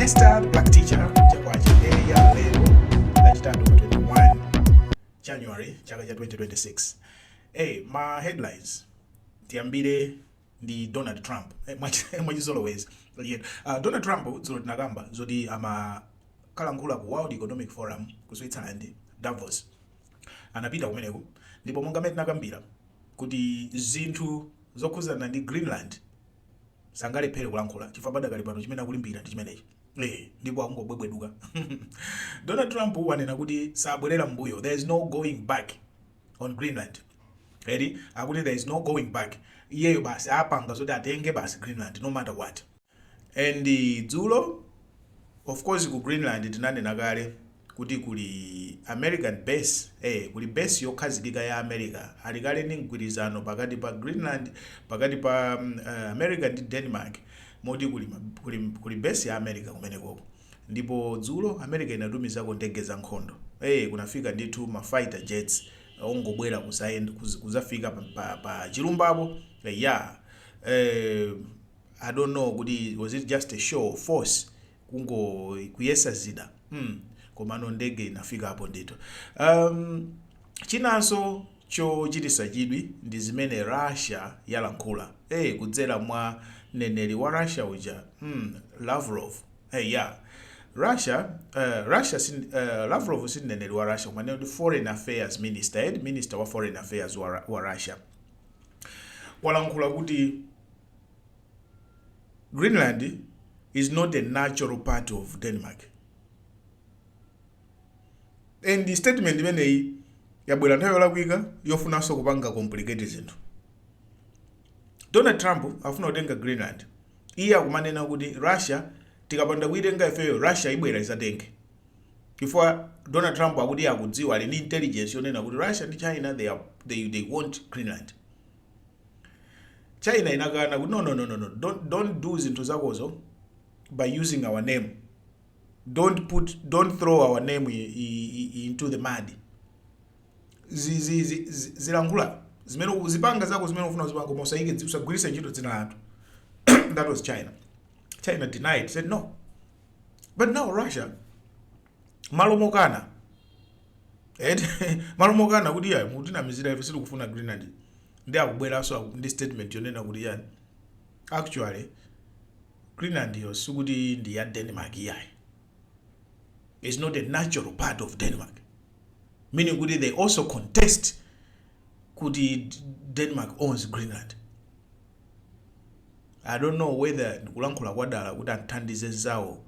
Mr. Black Teacher chakwachi ya lero lachitatu pa 21 January chaka cha 2026. Ma headlines tiyambire ndi Donald Trump. Much always. Donald Trump zolo tinagamba zoti amakalankhula ku World Economic Forum ku Switzerland Davos. Anapita kumeneko ndipo monga mmene tinagambira kuti zinthu zokhuzana ndi Greenland sangalephera kulankhula chifukwa padakali pano chimene akulimbira ndi chimenechi. Ndipo akungobwebweduka. Donald Trump wanena kuti sabwerera mbuyo, there is no going back on Greenland. Akuti there is no going back. Iyeyo basi apanga zoti atenge basi Greenland no matter what. And dzulo of course ku Greenland tinanena kale kuti kuli American base, kuli base yokhazikika ya America. Alikale ndi mgwirizano pakati pa Greenland, pakati pa America ndi Denmark. Moti kuli base ya America kumeneko. Ndipo dzulo America inatumizako ndege za nkhondo. Kunafika ndithu ma fighter jets ongobwera kuzafika pa chilumbapo. I don't know kuti was it just a show of force kuyesa zida. Komano ndege inafika hapo ndito. Chinanso chochitisa chidwi ndi zimene Russia yalankhula. Kudzera mwa neneli wa Russia uja Lavrov. Lavrov si neneli wa Russia, koma ndi foreign affairs minister, minister wa foreign affairs wa Russia. Walankhula kuti Greenland is not a natural part of Denmark. And the statement imeneyi yabwera nthawi yolakwika yofunanso kupanga complicate zinthu. Donald Trump afuna kutenga Greenland. Iye akumanena kuti Russia tikapanda kuitenga ifeyo Russia ibwera isatenge. Chifukwa Donald Trump akuti akudziwa ali ndi intelligence yonena kuti Russia ndi China they want Greenland. China inakana kuti no, don't do zinthu zakozo by using our name. Don't throw our name into the mud. Zilankhula zimene zipanga zako zimene ufuna zipanga mosaike usagwiritse ntchito dzina lathu. That was China. China denied, said no. But now Russia malomokana kuti ya mutina mizira ife sili kufuna Greenland. Ndi akubwera so ndi statement yonena kuti yani actually Greenland yo sikuti ndi ya Denmark yayi. It's not a natural part of Denmark. Meaning kuti they also contest kuti Denmark owns Greenland. I don't know whether kulankhula kwadala kuti anthandize zawo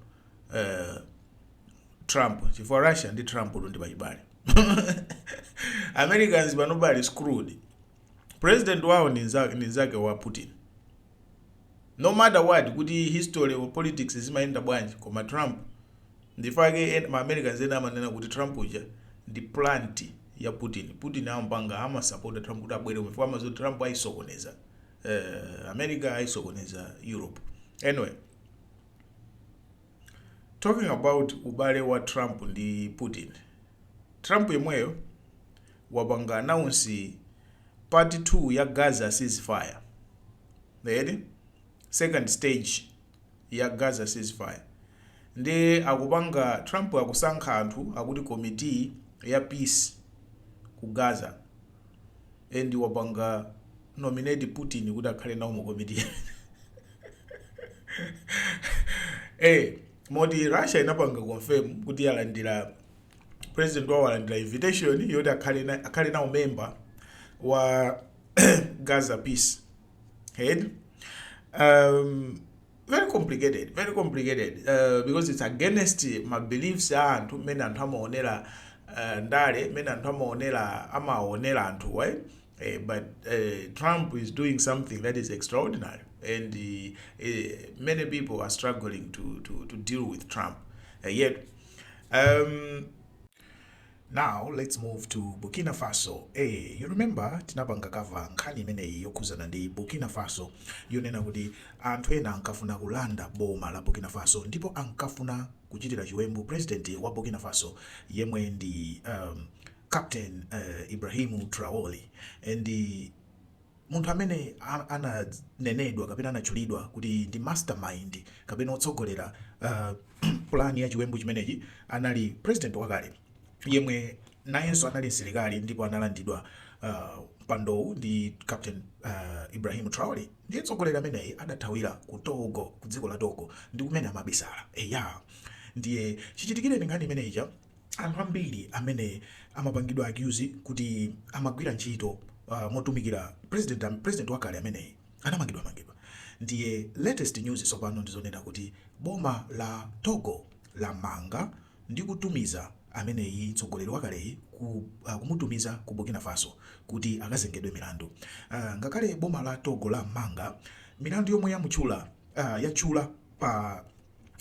Trump. Chifukwa Russia ndi Trump ndi pachibale. Americans nobody screwed. President wao ni nzake wa Putin. No matter what, kuti history or politics zimaenda bwanji koma Trump ndifake ma Americans ena amanena kuti Trump uja ndi plant ya Putin. Putin ampanga ama support Trump kuti abwere mfwa mazo Trump aisokoneza. America aisokoneza Europe. Anyway, talking about ubale wa Trump ndi Putin. Trump yemweyo wapanga announce part 2 ya Gaza ceasefire. Second stage ya Gaza ceasefire. Ndi akupanga Trump akusankha anthu akuti committee ya peace ku Gaza. And wapanga nominate Putin kuti akhale nawo mu committee. Modi Russia inapanga confirm kuti yalandira president wao alandira invitation yoti akhale nawo member wa Gaza peace head. Very complicated because it's against my beliefs anthu mene anthu amaonera ndale mene anthu amaonera anthu but Trump is doing something that is extraordinary, and many people are struggling to deal with Trump. Yet now let's move to Burkina Faso. You remember tinapanga kava nkhani imeneyi yokhuzana ndi Burkina Faso yonena kuti anthu ena ankafuna kulanda boma la Burkina Faso ndipo ankafuna kuchitira chiwembu president wa Burkina Faso yemwe ndi Captain Traore. And munthu amene ananenedwa kapena anachulidwa kuti ndi mastermind kapena otsogolera plan ya chiwembu chimenechi anali president wakale yemwe nayenso anali msilikali ndipo analandidwa pandowu ndi Captain Ibrahim Traore. Ndiye mtsogoleri ameneyi adathawira ku Togo, ku dziko la Togo, ndi kumene amabisala. Ndiye chichitikire nkhani imeneyi anthu ambiri amene amapangidwa accuse kuti amagwira ntchito motumikira president wakale ameneyi anamangidwa. Ndiye latest news sopano ndizonena kuti boma la Togo lamanga ndi kutumiza ameneyi mtsogoleri wakaleyi kumutumiza ku Burkina Faso kuti akazengedwe milandu. Ngakhale boma la Togo lamanga, milandu yomwe yatchula pa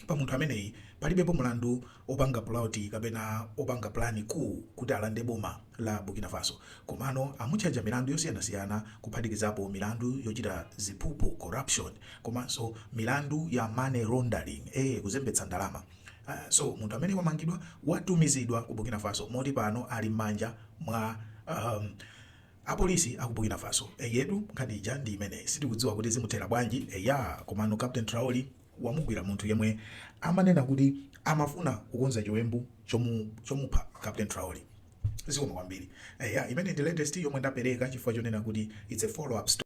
munthu ameneyi palibepo mulandu opanga ploti kapena opanga plani kuti alande boma la Burkina Faso. Komano amutchaja milandu yosiyanasiyana kuphatikizapo milandu yochita ziphuphu, corruption, komanso milandu ya money laundering, kuzembetsa ndalama. So munthu amene wamangidwa watumizidwa ku Burkina Faso moti pano ali m'manja mwa apolisi aku Burkina Faso. Yedu nkhani ndi imene sitikudziwa kuti zimuthera bwanji. Komano Captain Traore wamugwira munthu yemwe amanena kuti amafuna kukonza chiwembu chomupha Captain Traore. Zikoma kwambiri. Imene ndi latest yomwe ndapereka chifukwa chonena kuti it's a follow up story.